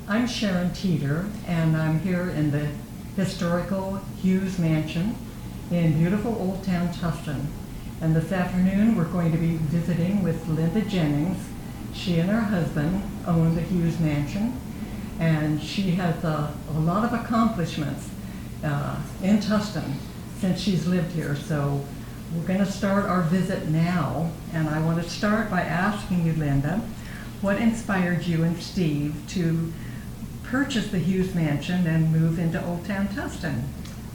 I'm Sharon Teeter, and I'm here in the historical Hewes Mansion in beautiful Old Town Tustin. And this afternoon we're going to be visiting with Linda Jennings. She and her husband own the Hewes Mansion, and she has a lot of accomplishments in Tustin since she's lived here. So we're going to start our visit now, and I want to start by asking you, Linda, what inspired you and Steve to purchase the Hewes Mansion and move into Old Town Tustin?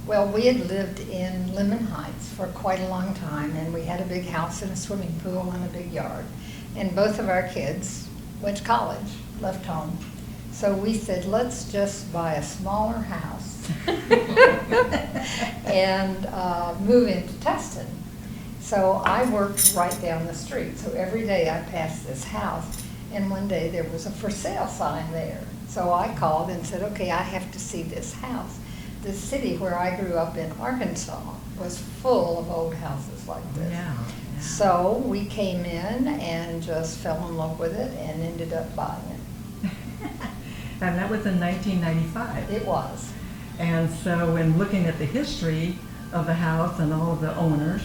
Well, we had lived in Lemon Heights for quite a long time, and we had a big house and a swimming pool and a big yard. And both of our kids went to college, left home. So we said, let's just buy a smaller house and move into Tustin. So I worked right down the street. So every day I passed this house, and one day there was a for sale sign there. So I called and said, okay, I have to see this house. The city where I grew up in Arkansas was full of old houses like this. Yeah. So we came in and just fell in love with it and ended up buying it. And that was in 1995. It was. And so in looking at the history of the house and all of the owners,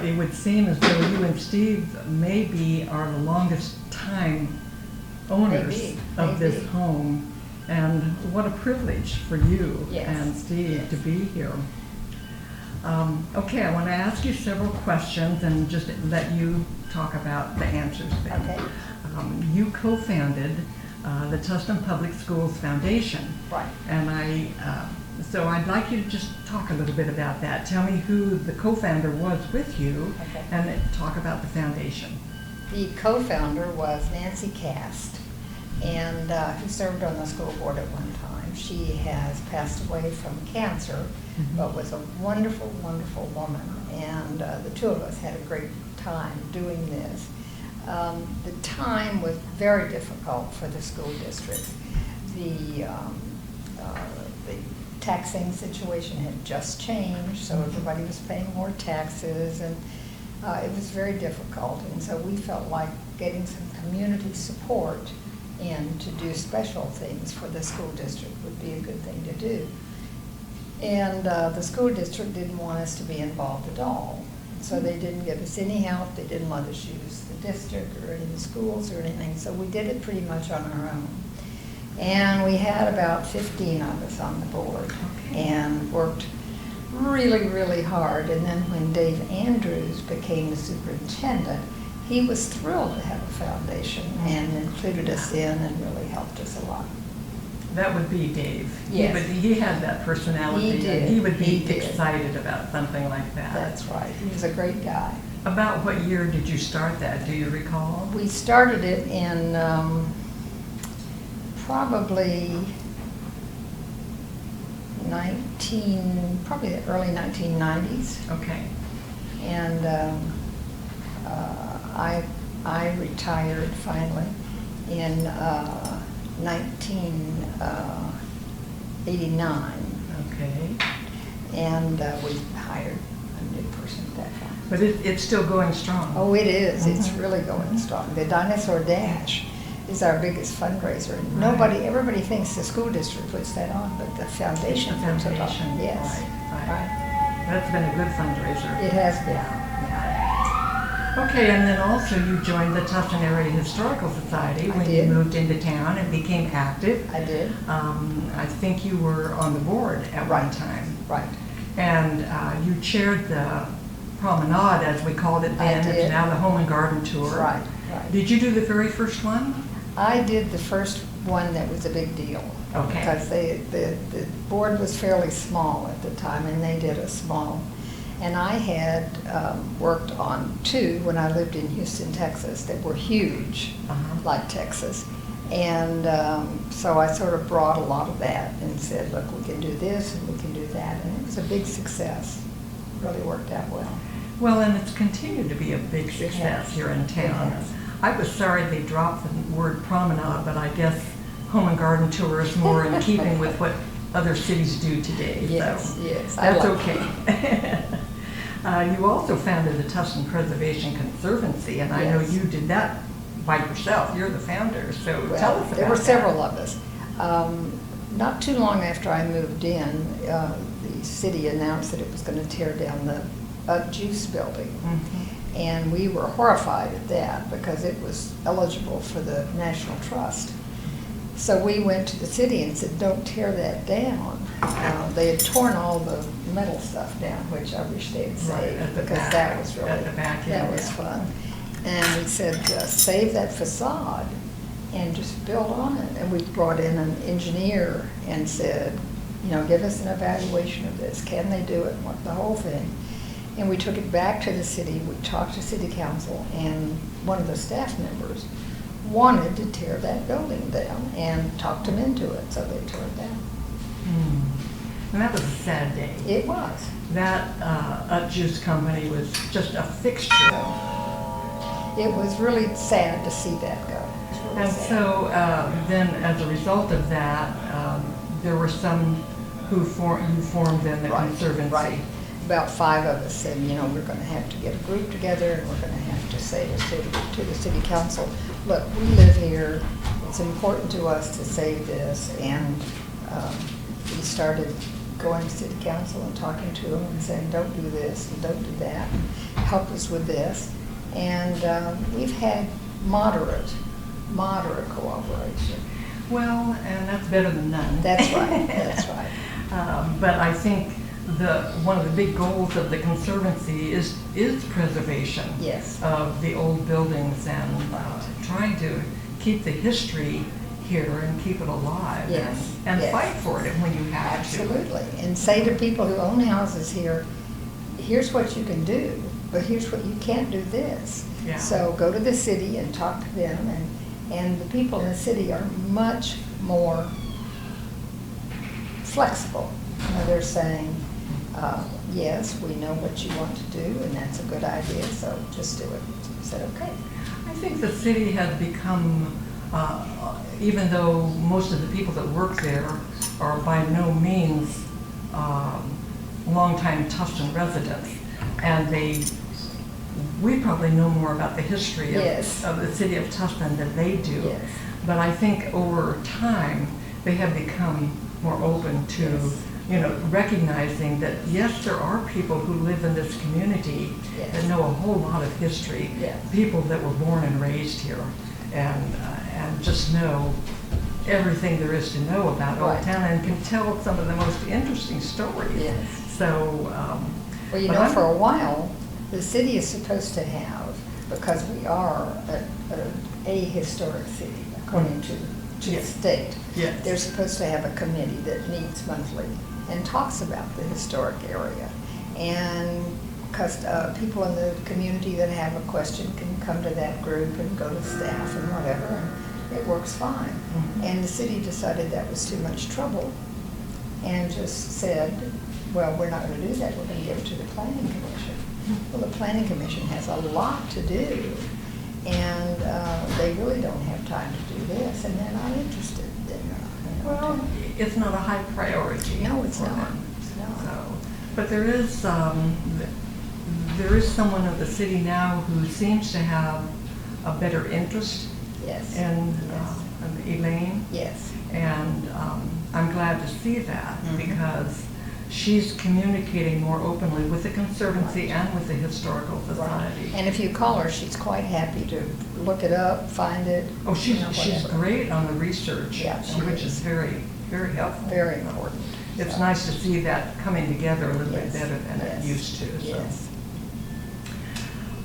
it would seem as though you and Steve maybe are the longest time owners of this home. And what a privilege for you and Steve to be here. Okay, I want to ask you several questions and just let you talk about the answers then. Okay. You co-founded the Tustin Public Schools Foundation. Right. And so I'd like you to just talk a little bit about that. Tell me who the co-founder was with you, and then talk about the foundation. The co-founder was Nancy Cast, and who served on the school board at one time. She has passed away from cancer, but was a wonderful, wonderful woman. And the two of us had a great time doing this. The time was very difficult for the school district. The taxing situation had just changed, so everybody was paying more taxes, and it was very difficult. And so we felt like getting some community support and to do special things for the school district would be a good thing to do. And the school district didn't want us to be involved at all. So they didn't give us any help. They didn't let us use the district or any of the schools or anything. So we did it pretty much on our own. And we had about 15 of us on the board and worked really, really hard. And then when Dave Andrews became the superintendent, he was thrilled to have a foundation and included us in and really helped us a lot. That would be Dave. Yes. He had that personality. He did. And he would be He did. excited about something like that. That's right. He was a great guy. About what year did you start that? Do you recall? We started it in probably probably the early 1990s. Okay. And I retired finally in 1989. Okay. And we hired a new person at that time. But it's still going strong. Oh, it is. It's really going strong. The Dinosaur Dash is our biggest fundraiser. Everybody thinks the school district puts that on, but the foundation puts it on. Yes. Right. That's been a good fundraiser. It has been. Yeah. Okay, and then also you joined the Tustin Area Historical Society when you moved into town and became active. I did. I think you were on the board at one time. Right. And you chaired the promenade, as we called it then. I did. It's now the Home and Garden Tour. Right. Did you do the very first one? I did the first one that was a big deal. Okay. Because the board was fairly small at the time, and they did a small. And I had worked on two when I lived in Houston, Texas, that were huge, like Texas. And so I sort of brought a lot of that and said, look, we can do this and we can do that. And it was a big success. It really worked out well. Well, and it's continued to be a big success here in town. I was sorry they dropped the word promenade, but I guess Home and Garden Tour is more in keeping with what other cities do today. Yes, so yes. That's okay. You also founded the Tustin Preservation Conservancy, and I know you did that by yourself. You're the founder, so tell us about that. There were several of us. Not too long after I moved in, the city announced that it was going to tear down the Juice building. Mhm. And we were horrified at that because it was eligible for the National Trust. So we went to the city and said, don't tear that down. They had torn all the metal stuff down, which I wish they had Right, saved at the because back, that was really, at the back that end, was yeah. fun. And we said, save that facade and just build on it. And we brought in an engineer and said, you know, give us an evaluation of this. Can they do it? What the whole thing. And we took it back to the city. We talked to city council, and one of the staff members wanted to tear that building down and talked them into it, so they tore it down. And that was a sad day. It was. That Juice company was just a fixture. It was really sad to see that go. It was really And sad. so then, as a result of that, there were some who formed then the Right, Conservancy. right. About 5 of us said, you know, we're going to have to get a group together, and we're going to have to say to the city council, look, we live here, it's important to us to save this. And we started going to city council and talking to them and saying, don't do this and don't do that, and help us with this. And we've had moderate cooperation. Well, and that's better than none. That's right, that's right. But I think one of the big goals of the Conservancy is preservation Yes. of the old buildings and trying to keep the history here and keep it alive. Yes, and yes. fight for it when you have Absolutely. And say to people who own houses here, here's what you can do, but here's what you can't do this. Yeah. So go to the city and talk to them, and the people in the city are much more flexible. You know, they're saying, yes, we know what you want to do, and that's a good idea, so just do it. So I said, okay. I think the city has become, even though most of the people that work there are by no means longtime Tufton residents, and we probably know more about the history Yes. of the city of Tufton than they do. Yes. But I think over time, they have become more open to, Yes. you know, recognizing that, yes, there are people who live in this community Yes. that know a whole lot of history, Yes. people that were born and raised here, and just know everything there is to know about Old Right. Town and can tell some of the most interesting stories. Yes. So, Well, you but know, I'm- for a while, the city is supposed to have, because we are a historic city, according to the Yes. state. Yes. They're supposed to have a committee that meets monthly and talks about the historic area. And because people in the community that have a question can come to that group and go to staff and whatever, and it works fine. Mhm. And the city decided that was too much trouble and just said, well, we're not going to do that, we're going to give it to the planning commission. Well, the planning commission has a lot to do, and they really don't have time to do this, and they're not interested. well, it's not a high priority. No, it's for not. them. It's not. So, but there is someone of the city now who seems to have a better interest Yes. in Yes. Elaine, Yes. and I'm glad to see that Mhm. because she's communicating more openly with the Conservancy and with the Historical Right. Society. And if you call her, she's quite happy to look it up, find it. Oh, she's you know, whatever. great on the research, Yeah, she which is. is very, very helpful. Very important. It's So, nice to see that coming together a little bit yes, better than yes, it used to. So. Yes.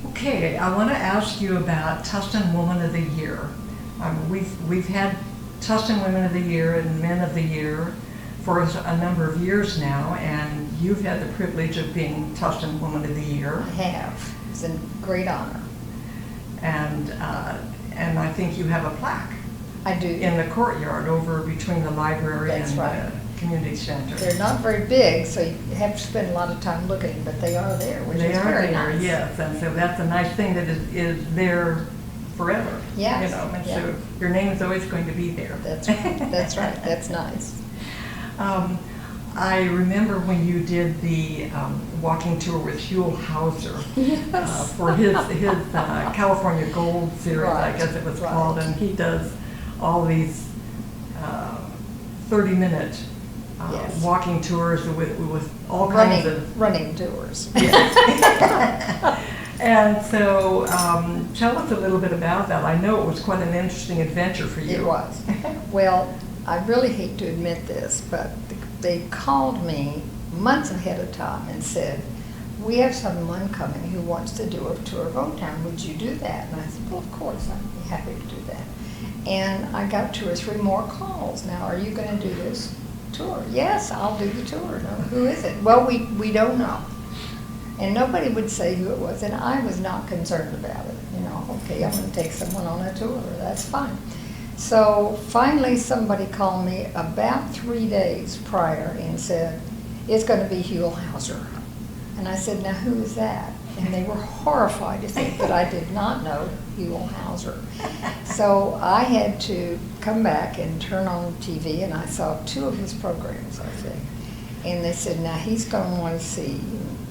Okay, I want to ask you about Tustin Woman of the Year. We've had Tustin Women of the Year and Men of the Year for a number of years now, and you've had the privilege of being Tustin Woman of the Year, I have. It's a great honor. and I think you have a plaque I do. in the courtyard over between the library That's and right. the community center. They're not very big, so you have to spend a lot of time looking, but they are there, which They is are very there, nice. yes, and so that's a nice thing that is there forever. Yes, You know, and yeah. so your name is always going to be there. That's right. That's right. That's nice. I remember when you did the walking tour with Huell Hauser Yes. for his California Gold series, I Right, guess it was right. called, and he does all these 30-minute Yes. walking tours with all kinds of running tours. And so, tell us a little bit about that. I know it was quite an interesting adventure for you. It was. Well, I really hate to admit this, but they called me months ahead of time and said, we have someone coming who wants to do a tour of Old Town. Would you do that? And I said, well, of course, I'd be happy to do that. And I got 2 or 3 more calls. Now, are you going to do this tour? Yes, I'll do the tour. No, who is it? Well, we don't know. And nobody would say who it was, and I was not concerned about it. You know, okay, I'm going to take someone on a tour. That's fine. So finally somebody called me about 3 days prior and said, it's going to be Hewes Mansion. And I said, now who is that? And they were horrified to think that I did not know Hewes Mansion. So I had to come back and turn on TV, and I saw 2 of his programs, I think. And they said, now he's going to want to see,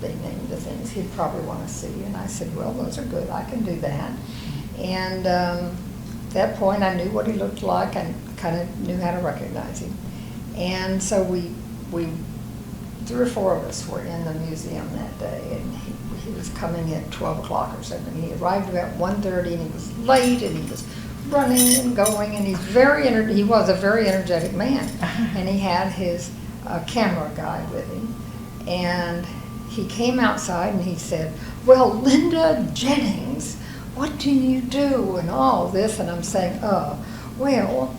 they named the things he'd probably want to see. And I said, well, those are good, I can do that. And at that point, I knew what he looked like and kind of knew how to recognize him. And so we 3 or 4 of us were in the museum that day, and he was coming at 12 o'clock or something. He arrived about 1:30, and he was late, and he was running and going, and he was a very energetic man. And he had his camera guy with him, and he came outside and he said, well, Linda Jennings, what do you do, and all this, and I'm saying, well,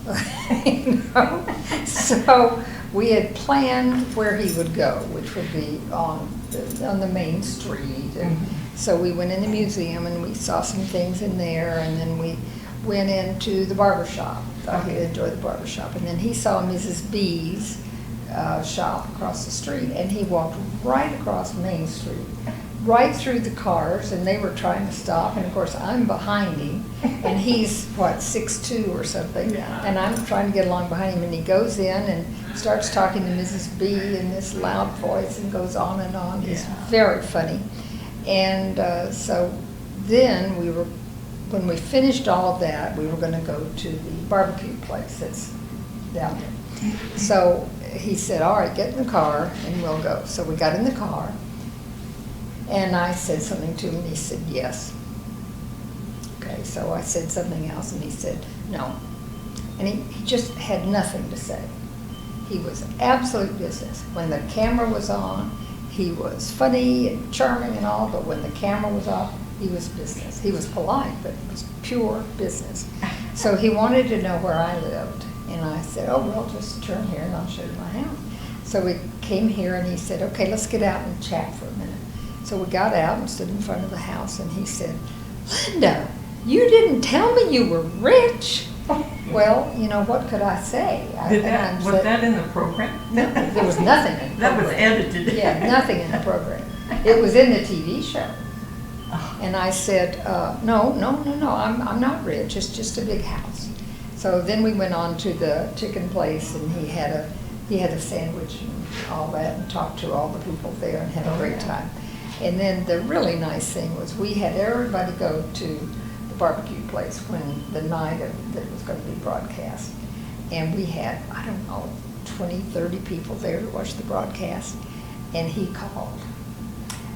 you know. So we had planned where he would go, which would be on the main street. And so we went in the museum and we saw some things in there, and then we went into the barber shop. Thought he'd enjoy the barber shop. And then he saw Mrs. B's shop across the street, and he walked right across Main Street, right through the cars, and they were trying to stop, and of course I'm behind him, and he's, what, 6'2" or something, Yeah. and I'm trying to get along behind him, and he goes in and starts talking to Mrs. B in this loud voice and goes on and on. He's very funny. And so then when we finished all of that, we were going to go to the barbecue place that's down there. So he said, all right, get in the car and we'll go. So we got in the car, and I said something to him, and he said, yes. Okay, so I said something else, and he said, no. And he just had nothing to say. He was absolute business. When the camera was on, he was funny and charming and all, but when the camera was off, he was business. He was polite, but it was pure business. So he wanted to know where I lived, and I said, oh, well, just turn here and I'll show you my house. So we came here, and he said, okay, let's get out and chat for a minute. So we got out and stood in front of the house, and he said, Linda, you didn't tell me you were rich. Well, you know, what could I say? Was that in the program? No, there was nothing in the program. That was edited. Yeah, nothing in the program. It was in the TV show. And I said, no, I'm not rich. It's just a big house. So then we went on to the chicken place, and he had a sandwich and all that, and talked to all the people there and had a great time. And then the really nice thing was we had everybody go to the barbecue place when the night that was going to be broadcast. And we had, I don't know, 20, 30 people there to watch the broadcast. And he called.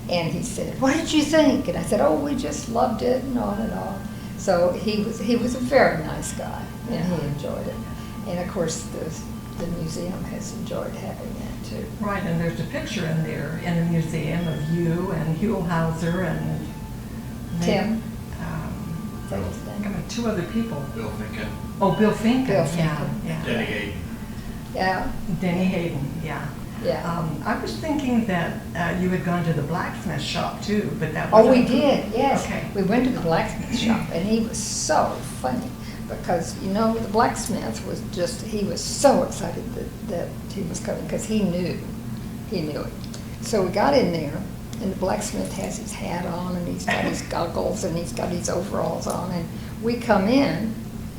And he said, what did you think? And I said, oh, we just loved it, and on and on. So he was a very nice guy, and he enjoyed it. And of course, the museum has enjoyed having that too. Right, and there's a picture in there in the museum of you and Hewes Mansion and Tim. There was 2 other people. Bill Finken. Oh, Bill Finken. Bill Yeah, Finken. yeah. Denny Hayden. Yeah. Denny Hayden, yeah. Yeah. I was thinking that you had gone to the blacksmith shop too, but that Oh, wasn't. we did, yes. Okay. We went to the blacksmith shop, and he was so funny because, you know, the blacksmith was he was so excited that he was coming because he knew it. So we got in there, and the blacksmith has his hat on, and he's got his goggles, and he's got his overalls on, and we come in,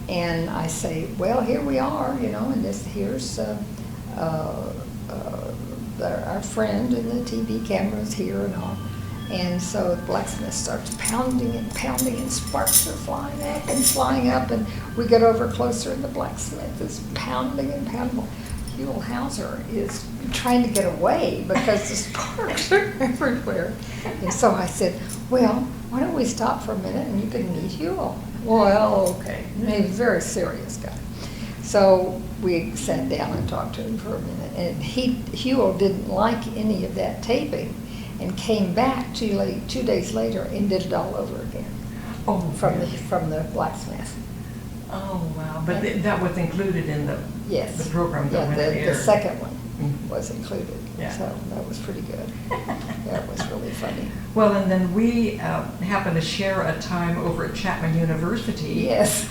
and I say, well, here we are, you know, and here's our friend, and the TV camera's here and all. And so the blacksmith starts pounding and pounding, and sparks are flying up, and we get over closer, and the blacksmith is pounding and pounding. Hewes Hauser is trying to get away because the sparks are everywhere. And so I said, well, why don't we stop for a minute and you can meet Hewes? Well, okay. And he was a very serious guy. So we sat down and talked to him for a minute. And Hewes didn't like any of that taping and came back 2 days later and did it all over again. Oh, From the blacksmith. Oh, wow. But that was included in the program that went the there. second one Mhm. was included. Yeah. So that was pretty good. That was really funny. Well, and then we happened to share a time over at Chapman University. Yes.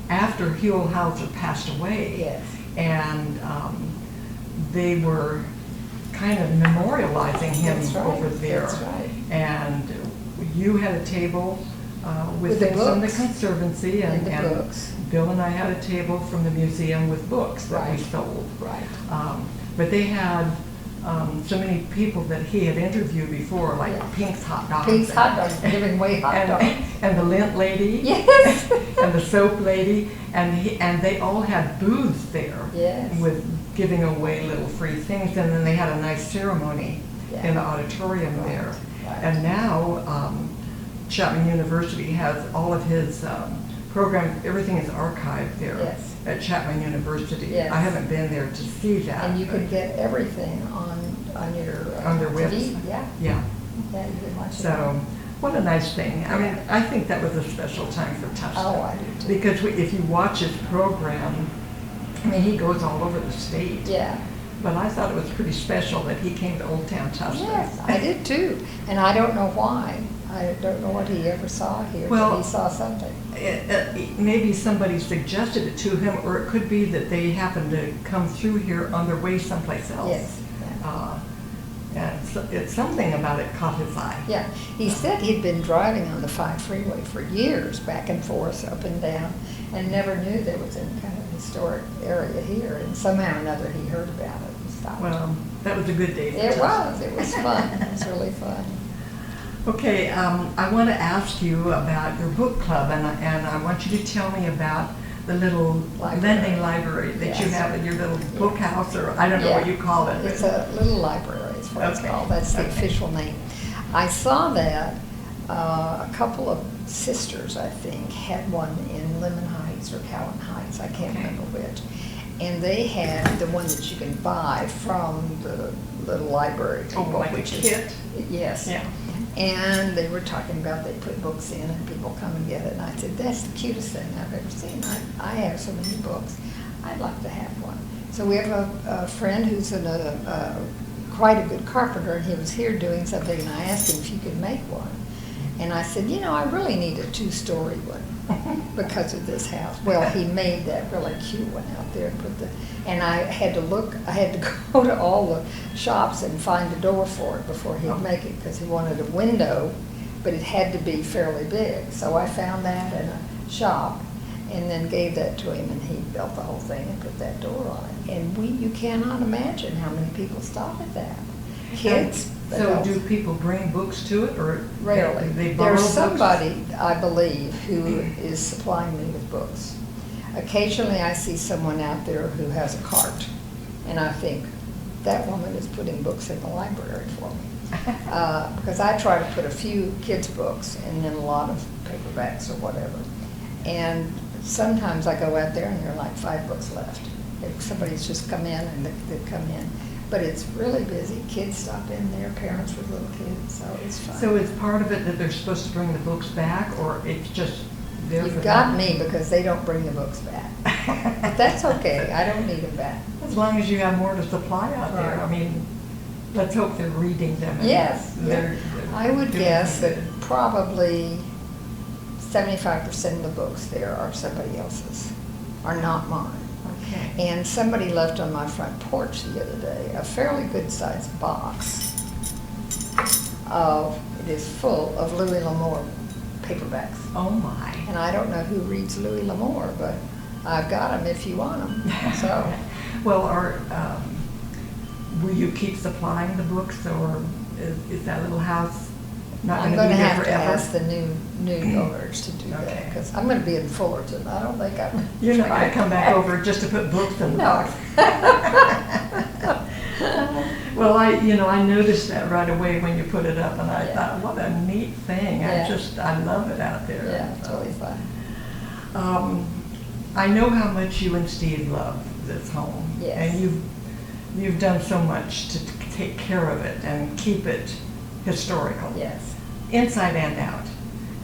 After Hewes Hauser passed away. Yes. And they were kind of memorializing him That's right. over there. That's right. And you had a table with the things from the books. Conservancy, And the books. Bill and I had a table from the museum with books that we Right. sold. Right. But they had so many people that he had interviewed before, like Yeah. Pink's Hot Dogs. Pink's Hot Dogs, giving away hot dogs. And the lint lady. Yes. And the soap lady. And they all had booths there. Yes. With giving away little free things. And then they had a nice ceremony in the auditorium Right. there. Right. And now Chapman University has all of his programs, everything is archived there. Yes. At Chapman University. Yes. I haven't been there to see that. And you can but- get everything on your On their TV. website. Yeah. Yeah. Yeah, you can watch it. So, what a nice thing. I mean, I think that was a special time for Tustin. Oh, I do too. Because if you watch his program, I mean, he goes all over the state. Yeah. But I thought it was pretty special that he came to Old Town Tustin. Yes, I did too. And I don't know why. I don't know what he ever saw here, Well, but he saw something. Maybe somebody suggested it to him, or it could be that they happened to come through here on their way someplace else. Yes. Yeah. And it's something about it caught his eye. Yeah, he said he'd been driving on the 5 freeway for years, back and forth, up and down, and never knew there was any kind of historic area here. And somehow or another he heard about it and stopped. Well, that was a good day for It Tustin. was fun. It was really fun. Okay, I want to ask you about your book club, and I want you to tell me about the little lending library that you Yes. have in your little book house, or I don't know what you call it. It's a little library is what it's Okay. called. That's the Okay. official name. I saw that a couple of sisters, I think, had one in Lemon Heights or Cowan Heights. I can't Okay. remember which. And they had the one that you can buy from the little library Oh, people, like a which is- kit? Yes. Yeah. And they were talking about they put books in and people come and get it. And I said, that's the cutest thing I've ever seen. I have so many books. I'd like to have one. So we have a friend who's quite a good carpenter, and he was here doing something, and I asked him if he could make one. And I said, you know, I really need a 2-story one because of this house. Well, he made that really cute one out there and and I had to go to all the shops and find a door for it before he'd make it, because he wanted a window, but it had to be fairly big. So I found that in a shop and then gave that to him, and he built the whole thing and put that door on it. And you cannot imagine how many people stop at that. Kids. So adults. do people bring books to it, or Rarely. they borrow There's books? somebody, I believe, who is supplying me with books. Occasionally I see someone out there who has a cart, and I think, that woman is putting books in the library for me. Because I try to put a few kids' books and then a lot of paperbacks or whatever. And sometimes I go out there and there are like 5 books left. If somebody's just come in and they've come in. But it's really busy. Kids stop in there, parents with little kids, so it's fun. So is part of it that they're supposed to bring the books back, or it's just there for You've got them? me because they don't bring the books back. But that's okay. I don't need them back. As long as you have more to supply out there. Right. I mean, let's hope they're reading them. And Yes, they're I would doing guess that something. probably 75% of the books there are somebody else's, are not mine. Okay. And somebody left on my front porch the other day a fairly good-sized box it is full of Louis L'Amour paperbacks. Oh my. And I don't know who reads Louis L'Amour, but I've got them if you want them, so. Well, will you keep supplying the books, or is that little house not I'm going to be there have to forever? ask the new owners to do that, Okay. because I'm going to be in Fullerton. I don't think I'm. You're not going to come back over just to put books in the No. box? Well, I noticed that right away when you put it up, and I Yeah. thought, what a neat thing. Yeah. I love it out there. Yeah, it's really fun. I know how much you and Steve love this home. Yes. And you've done so much to take care of it and keep it historical. Yes, Inside and out.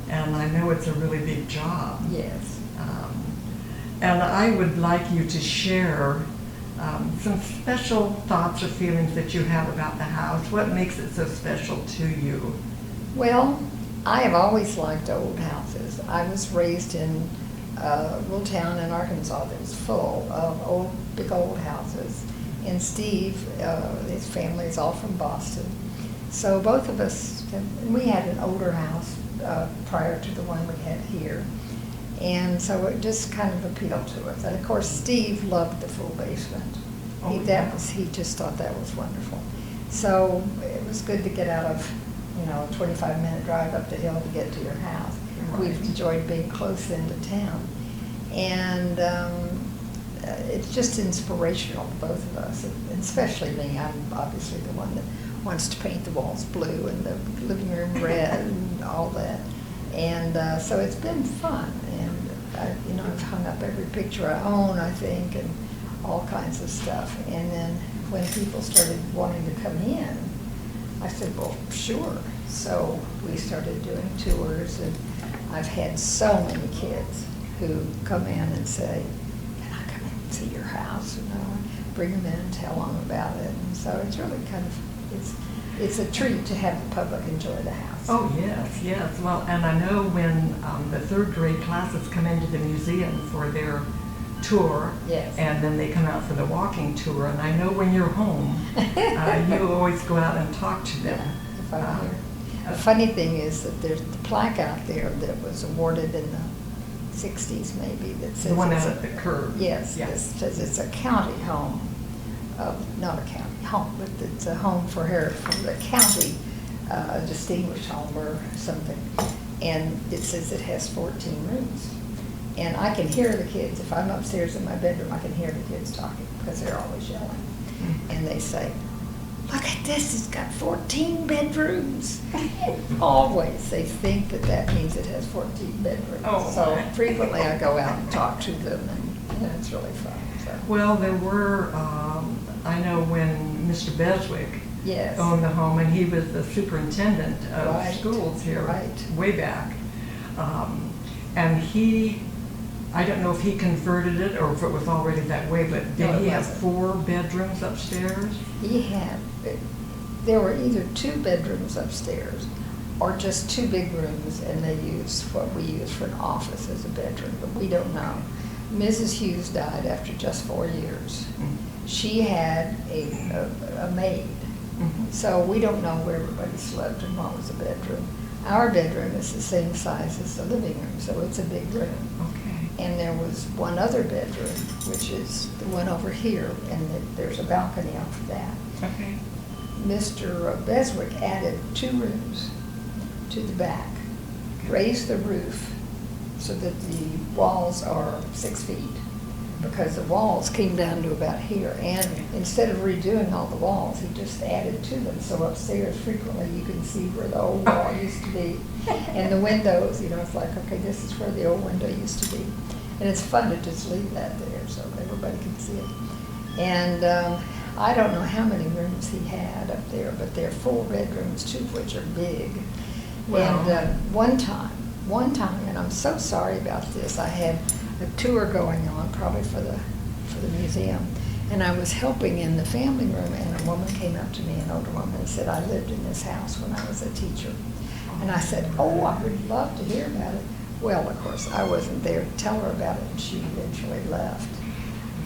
And I know it's a really big job. yes. And I would like you to share some special thoughts or feelings that you have about the house. What makes it so special to you? Well, I have always liked old houses. I was raised in a little town in Arkansas that was full of big old houses. And Steve, his family is all from Boston. So both of us, we had an older house prior to the one we had here. And so it just kind of appealed to us. And of course, Steve loved the full basement. Oh, He just thought that was wonderful. So it was good to get out of, a 25-minute drive up the hill to get to your house. Right. We've enjoyed being close into town. And it's just inspirational to both of us, and especially me. I'm obviously the one that wants to paint the walls blue and the living room red and all that. And so it's been fun. And I've hung up every picture I own, I think, and all kinds of stuff. And then when people started wanting to come in, I said, well, sure. So we started doing tours, and I've had so many kids who come in and say, can I come in and see your house? Bring them in and tell them about it. And so it's really kind of, it's a treat to have the public enjoy the house. Oh, yes. Well, and I know when the third grade classes come into the museum for their tour, Yes. and then they come out for the walking tour, and I know when you're home, you always go out and talk to them. Yeah, if I'm here. The funny thing is that there's the plaque out there that was awarded in the 60s maybe that says The one it's out at the curb. Yes, Yeah. it says it's a county home, not a county home, but it's a home for the county, distinguished home or something. And it says it has 14 rooms. And I can hear the kids, if I'm upstairs in my bedroom, I can hear the kids talking because they're always yelling. And they say, look at this, it's got 14 bedrooms. Always, they think that means it has 14 bedrooms. Oh, so my. frequently I go out and talk to them, and it's really fun. So. Well, there were, I know when Mr. Beswick Yes. owned the home, and he was the superintendent of Right. schools here Right. way back. And I don't know if he converted it or if it was already that way, but No, did it he have wasn't. 4 bedrooms upstairs? He had, there were either 2 bedrooms upstairs or just 2 big rooms, and they used what we use for an office as a bedroom, but we don't know. Mrs. Hewes died after just 4 years. She had a maid, so we don't know where everybody slept and what was a bedroom. Our bedroom is the same size as the living room, so it's a big room. Okay. And there was one other bedroom, which is the one over here, and there's a balcony off of that. Okay. Mr. Beswick added 2 rooms to the back, raised the roof so that the walls are 6 feet, because the walls came down to about here. And instead of redoing all the walls, he just added to them. So upstairs, frequently you can see where the old wall used to be. And the windows, it's like, okay, this is where the old window used to be. And it's fun to just leave that there so everybody can see it. And I don't know how many rooms he had up there, but they're 4 bedrooms, 2 of which are big. Well. And one time, and I'm so sorry about this, I had a tour going on, probably for the museum, and I was helping in the family room, and a woman came up to me, an older woman, and said, I lived in this house when I was a teacher. And I said, oh, I would love to hear about it. Well, of course, I wasn't there to tell her about it, and she eventually left.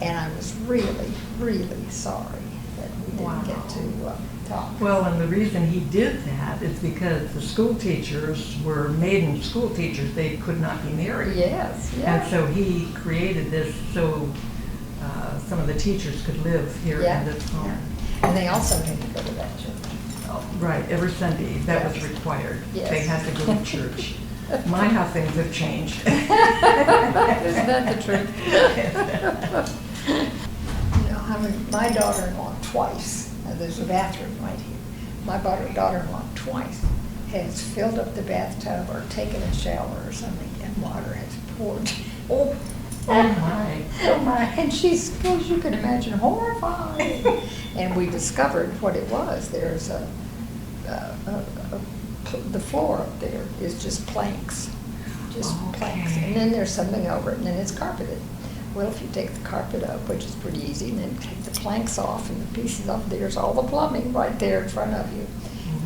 And I was really, really sorry that we didn't get to talk. Well, and the reason he did that is because the school teachers were maiden school teachers. They could not be married. Yes, yes. And so he created this so some of the teachers could live here Yeah, in this home. yeah. And they also had to go to that church. Right, every Sunday, that was Yes. required. Yes. They had to go to church. My, how things have changed. Isn't that the truth? You know, I mean, my daughter-in-law twice, now there's a bathroom right here. My daughter-in-law twice has filled up the bathtub or taken a shower or something, and water has poured. Oh, my. oh my, and she's, as you can imagine, horrified. And we discovered what it was. There's the floor up there is just planks, planks. And then there's something over it, and then it's carpeted. Well, if you take the carpet up, which is pretty easy, and then take the planks off and the pieces off, there's all the plumbing right there in front of you.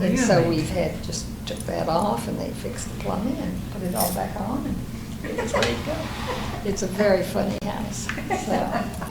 And so Really? we've had, just took that off, and they fixed the plumbing and put it all back on, and it's ready to go. It's a very funny house, so.